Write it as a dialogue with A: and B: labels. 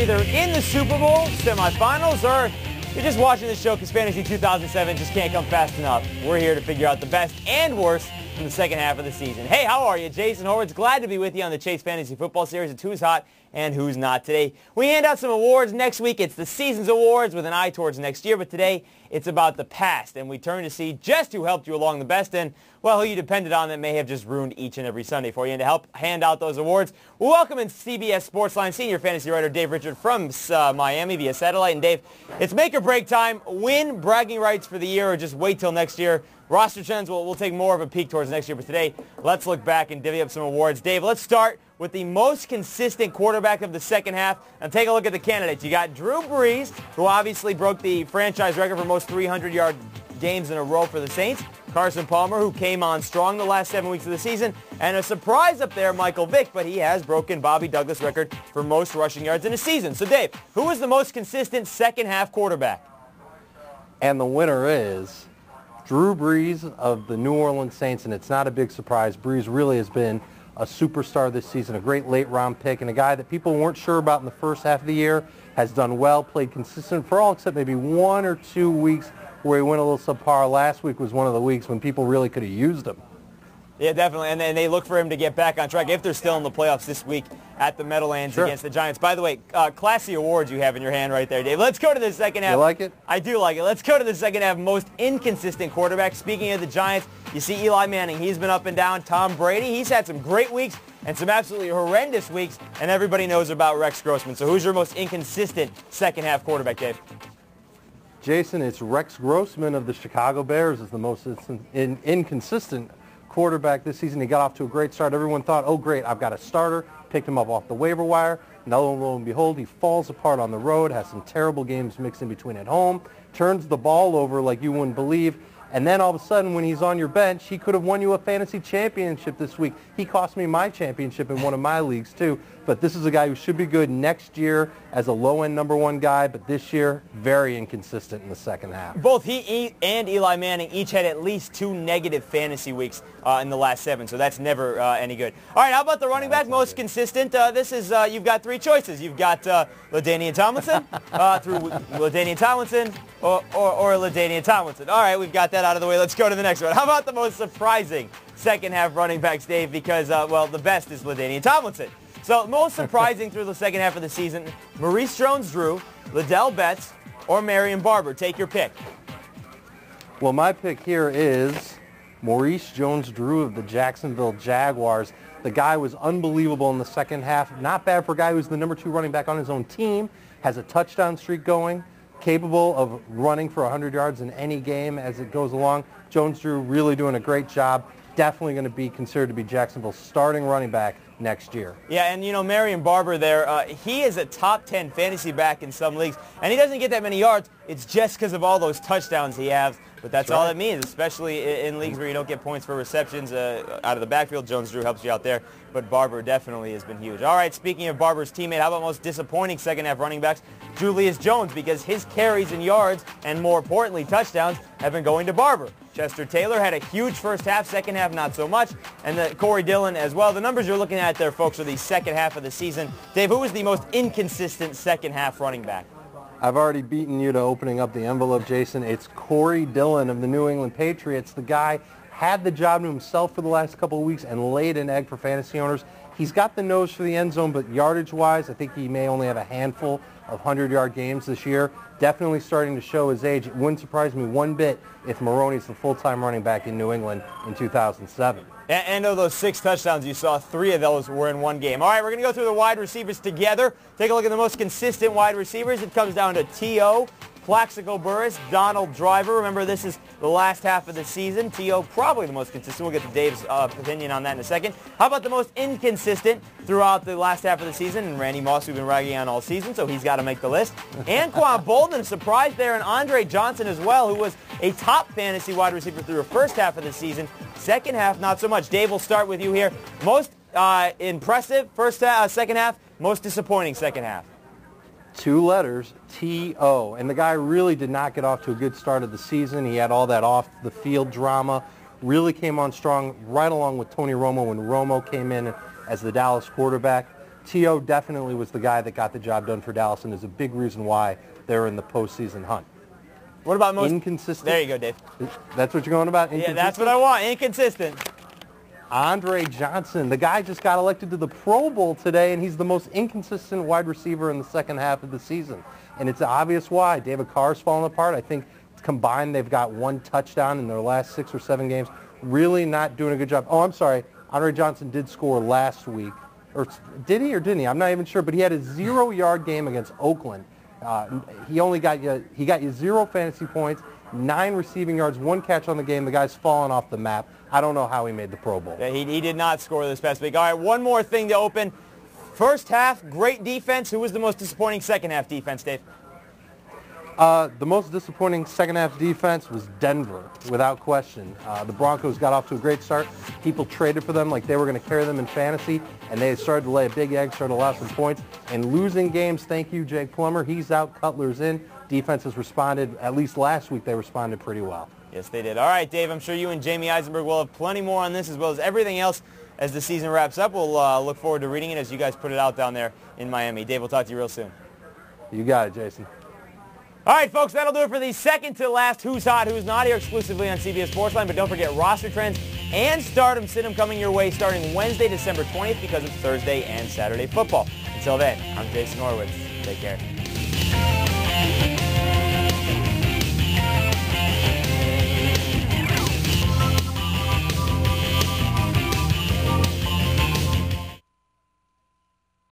A: either in the Super Bowl semifinals or you're just watching this show because Fantasy 2007 just can't come fast enough. We're here to figure out the best and worst from the second half of the season. Hey, how are you? Jason Horowitz, glad to be with you on the Chase Fantasy Football Series. It's Who's Hot and Who's Not. Today, we hand out some awards. Next week, it's the season's awards with an eye towards next year. But today, it's about the past, and we turn to see just who helped you along the best and, well, who you depended on that may have just ruined each and every Sunday for you. And to help hand out those awards, we're welcoming CBS Sportsline senior fantasy writer Dave Richard from Miami via satellite. And Dave, it's make or break time. Win bragging rights for the year or just wait till next year. Roster trends, we'll take more of a peek towards next year. But today, let's look back and divvy up some awards. Dave, let's start with the most consistent quarterback of the second half. And take a look at the candidates. You got Drew Brees, who obviously broke the franchise record for most 300-yard games in a row for the Saints. Carson Palmer, who came on strong the last 7 weeks of the season. And a surprise up there, Michael Vick, but he has broken Bobby Douglas' record for most rushing yards in a season. So, Dave, who was the most consistent second-half quarterback?
B: And the winner is Drew Brees of the New Orleans Saints, and it's not a big surprise. Brees really has been a superstar this season, a great late-round pick, and a guy that people weren't sure about in the first half of the year, has done well, played consistent for all except maybe 1 or 2 weeks where he went a little subpar. Last week was one of the weeks when people really could have used him.
A: Yeah, definitely, and then they look for him to get back on track if they're still in the playoffs this week at the Meadowlands against the Giants. By the way, classy awards you have in your hand right there, Dave. Let's go to the second half.
B: You like it?
A: I do like it. Let's go to the second half most inconsistent quarterback. Speaking of the Giants, you see Eli Manning. He's been up and down. Tom Brady, he's had some great weeks and some absolutely horrendous weeks, and everybody knows about Rex Grossman. So who's your most inconsistent second half quarterback, Dave?
B: Jason, it's Rex Grossman of the Chicago Bears is the most inconsistent quarterback this season. He got off to a great start. Everyone thought, oh, great, I've got a starter. Picked him up off the waiver wire. Now, lo and behold, he falls apart on the road, has some terrible games mixed in between at home, turns the ball over like you wouldn't believe, and then all of a sudden when he's on your bench, he could have won you a fantasy championship this week. He cost me my championship in one of my leagues too, but this is a guy who should be good next year as a low-end number one guy, but this year, very inconsistent in the second half.
A: Both he and Eli Manning each had at least 2 negative fantasy weeks in the last 7, so that's never any good. All right, how about the running back, most consistent? This is, you've got 3 choices. You've got LaDainian Tomlinson, through LaDainian Tomlinson, or LaDainian Tomlinson. All right, we've got that out of the way. Let's go to the next one. How about the most surprising second half running backs, Dave? Because, well, the best is LaDainian Tomlinson. So most surprising through the second half of the season, Maurice Jones-Drew, Liddell Betts, or Marion Barber. Take your pick.
B: Well, my pick here is Maurice Jones-Drew of the Jacksonville Jaguars. The guy was unbelievable in the second half. Not bad for a guy who's the number 2 running back on his own team, has a touchdown streak going, capable of running for 100 yards in any game as it goes along. Jones-Drew really doing a great job. Definitely going to be considered to be Jacksonville's starting running back next year. Yeah,
A: and you know, Marion Barber there, he is a top 10 fantasy back in some leagues, and he doesn't get that many yards. It's just because of all those touchdowns he has, but that's all it means, especially in leagues where you don't get points for receptions out of the backfield. Jones-Drew helps you out there, but Barber definitely has been huge. All right, speaking of Barber's teammate, how about most disappointing second half running backs? Julius Jones, because his carries and yards, and more importantly, touchdowns, have been going to Barber. Chester Taylor had a huge first half, second half not so much, and Corey Dillon as well. The numbers you're looking at there, folks, are the second half of the season. Dave, who was the most inconsistent second half running back?
B: I've already beaten you to opening up the envelope, Jason. It's Corey Dillon of the New England Patriots. The guy had the job to himself for the last couple of weeks and laid an egg for fantasy owners. He's got the nose for the end zone, but yardage-wise, I think he may only have a handful of 100-yard games this year. Definitely starting to show his age. It wouldn't surprise me one bit if Maroney's the full-time running back in New England in 2007.
A: And of those 6 touchdowns you saw, 3 of those were in one game. All right, we're going to go through the wide receivers together. Take a look at the most consistent wide receivers. It comes down to T.O., Plaxico Burress, Donald Driver. Remember, this is the last half of the season. T.O. probably the most consistent. We'll get to Dave's opinion on that in a second. How about the most inconsistent throughout the last half of the season? And Randy Moss, we've been ragging on all season, so he's got to make the list. Anquan Bolden, surprise there, and Andre Johnson as well, who was a top fantasy wide receiver through the first half of the season. Second half, not so much. Dave, we'll start with you here. Most impressive first half, second half. Most disappointing second half.
B: 2 letters, T.O. And the guy really did not get off to a good start of the season. He had all that off-the-field drama. Really came on strong right along with Tony Romo when Romo came in as the Dallas quarterback. T.O. definitely was the guy that got the job done for Dallas and is a big reason why they're in the postseason hunt.
A: What about most
B: inconsistent?
A: There you go, Dave.
B: That's what you're going about?
A: Yeah, that's what I want. Inconsistent.
B: Andre Johnson, the guy just got elected to the Pro Bowl today, and he's the most inconsistent wide receiver in the second half of the season. And it's obvious why. David Carr's falling apart. I think combined they've got 1 touchdown in their last 6 or 7 games. Really not doing a good job. Oh, I'm sorry. Andre Johnson did score last week. Or did he or didn't he? I'm not even sure. But he had a 0-yard game against Oakland. He got you 0 fantasy points, 9 receiving yards, 1 catch on the game. The guy's fallen off the map. I don't know how he made the Pro Bowl.
A: Yeah, he did not score this past week. All right, one more thing to open. First half, great defense. Who was the most disappointing second half defense, Dave?
B: The most disappointing second half defense was Denver, without question. The Broncos got off to a great start. People traded for them like they were going to carry them in fantasy, and they started to lay a big egg, started to allow some points. And losing games, thank you, Jake Plummer. He's out, Cutler's in. Defense has responded, at least last week they responded pretty well.
A: Yes, they did. All right, Dave, I'm sure you and Jamie Eisenberg will have plenty more on this as well as everything else as the season wraps up. We'll look forward to reading it as you guys put it out down there in Miami. Dave, we'll talk to you real soon.
B: You got it, Jason.
A: All right, folks, that'll do it for the second to last Who's Hot, Who's Not here exclusively on CBS Sportsline. But don't forget roster trends and Stardom Sit-em coming your way starting Wednesday, December 20th because of Thursday and Saturday football. Until then, I'm Jason Horowitz. Take care.